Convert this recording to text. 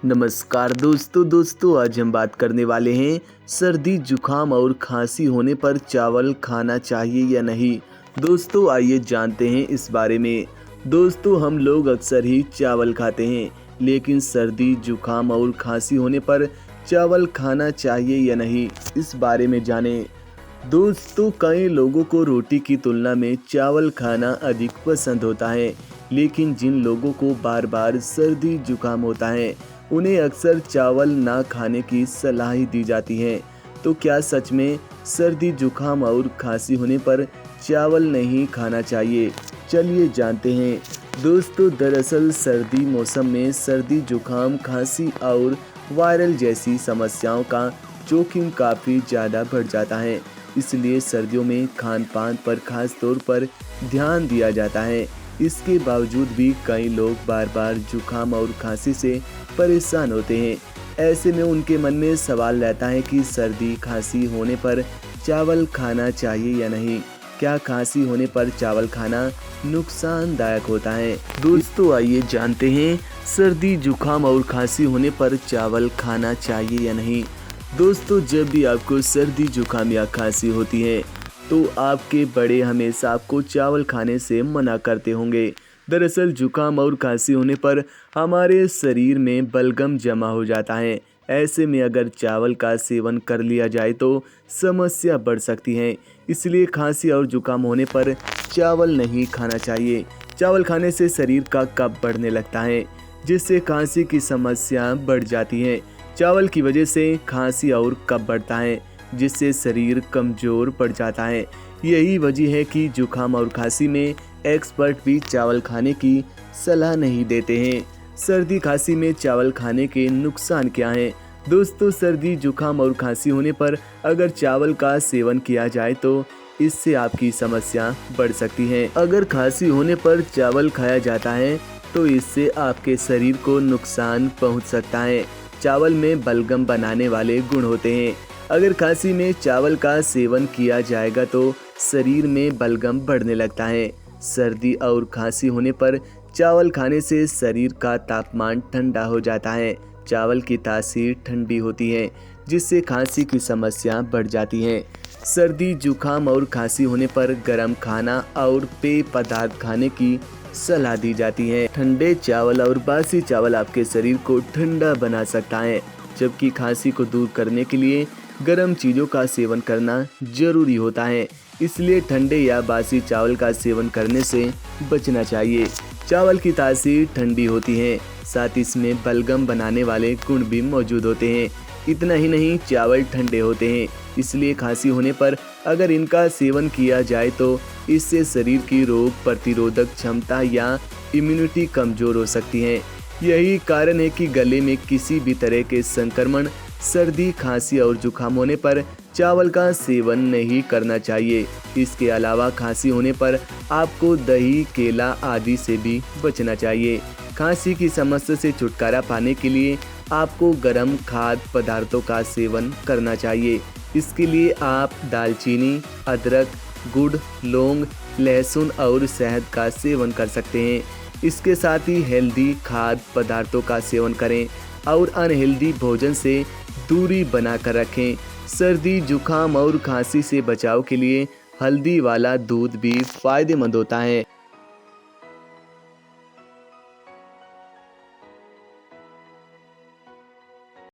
नमस्कार दोस्तों आज हम बात करने वाले हैं सर्दी जुकाम और खांसी होने पर चावल खाना चाहिए या नहीं। दोस्तों आइए जानते हैं इस बारे में। दोस्तों हम लोग अक्सर ही चावल खाते हैं, लेकिन सर्दी जुकाम और खांसी होने पर चावल खाना चाहिए या नहीं, इस बारे में जानें। दोस्तों कई लोगों को रोटी की तुलना में चावल खाना अधिक पसंद होता है, लेकिन जिन लोगों को बार बार सर्दी जुकाम होता है उन्हें अक्सर चावल ना खाने की सलाह दी जाती है। तो क्या सच में सर्दी जुकाम और खांसी होने पर चावल नहीं खाना चाहिए? चलिए जानते हैं। दोस्तों दरअसल सर्दी मौसम में सर्दी जुकाम खांसी और वायरल जैसी समस्याओं का जोखिम काफ़ी ज़्यादा बढ़ जाता है। इसलिए सर्दियों में खान पान पर खास तौर पर ध्यान दिया जाता है। इसके बावजूद भी कई लोग बार बार जुकाम और खांसी से परेशान होते हैं। ऐसे में उनके मन में सवाल रहता है कि सर्दी खांसी होने पर चावल खाना चाहिए या नहीं। क्या खांसी होने पर चावल खाना नुकसानदायक होता है? दोस्तों आइए जानते हैं सर्दी जुकाम और खांसी होने पर चावल खाना चाहिए या नहीं। दोस्तों जब भी आपको सर्दी जुकाम या खांसी होती है तो आपके बड़े हमेशा आपको चावल खाने से मना करते होंगे। दरअसल जुकाम और खांसी होने पर हमारे शरीर में बलगम जमा हो जाता है। ऐसे में अगर चावल का सेवन कर लिया जाए तो समस्या बढ़ सकती है। इसलिए खांसी और जुकाम होने पर चावल नहीं खाना चाहिए। चावल खाने से शरीर का कफ बढ़ने लगता है, जिससे खांसी की समस्या बढ़ जाती है। चावल की वजह से खांसी और कफ बढ़ता है, जिससे शरीर कमज़ोर पड़ जाता है। यही वजह है कि जुकाम और खांसी में एक्सपर्ट भी चावल खाने की सलाह नहीं देते हैं। सर्दी खांसी में चावल खाने के नुकसान क्या हैं? दोस्तों सर्दी जुकाम और खांसी होने पर अगर चावल का सेवन किया जाए तो इससे आपकी समस्या बढ़ सकती है। अगर खांसी होने पर चावल खाया जाता है तो इससे आपके शरीर को नुकसान पहुंच सकता है। चावल में बलगम बनाने वाले गुण होते हैं। अगर खांसी में चावल का सेवन किया जाएगा तो शरीर में बलगम बढ़ने लगता है। सर्दी और खांसी होने पर चावल खाने से शरीर का तापमान ठंडा हो जाता है। चावल की तासीर ठंडी होती है, जिससे खांसी की समस्या बढ़ जाती है। सर्दी जुकाम और खांसी होने पर गर्म खाना और पेय पदार्थ खाने की सलाह दी जाती है। ठंडे चावल और बासी चावल आपके शरीर को ठंडा बना सकता है, जबकि खांसी को दूर करने के लिए गर्म चीज़ों का सेवन करना जरूरी होता है। इसलिए ठंडे या बासी चावल का सेवन करने से बचना चाहिए। चावल की तासीर ठंडी होती है, साथ इसमें बलगम बनाने वाले गुण भी मौजूद होते हैं। इतना ही नहीं, चावल ठंडे होते हैं, इसलिए खांसी होने पर अगर इनका सेवन किया जाए तो इससे शरीर की रोग प्रतिरोधक क्षमता या इम्यूनिटी कमज़ोर हो सकती है। यही कारण है कि गले में किसी भी तरह के संक्रमण, सर्दी खांसी और जुकाम होने पर चावल का सेवन नहीं करना चाहिए। इसके अलावा खांसी होने पर आपको दही, केला आदि से भी बचना चाहिए। खांसी की समस्या से छुटकारा पाने के लिए आपको गर्म खाद्य पदार्थों का सेवन करना चाहिए। इसके लिए आप दालचीनी, अदरक, गुड़, लौंग, लहसुन और शहद का सेवन कर सकते हैं। इसके साथ ही हेल्दी खाद्य पदार्थों का सेवन करें और अनहेल्दी भोजन से दूरी बनाकर रखें। सर्दी जुकाम और खांसी से बचाव के लिए हल्दी वाला दूध भी फायदेमंद होता है।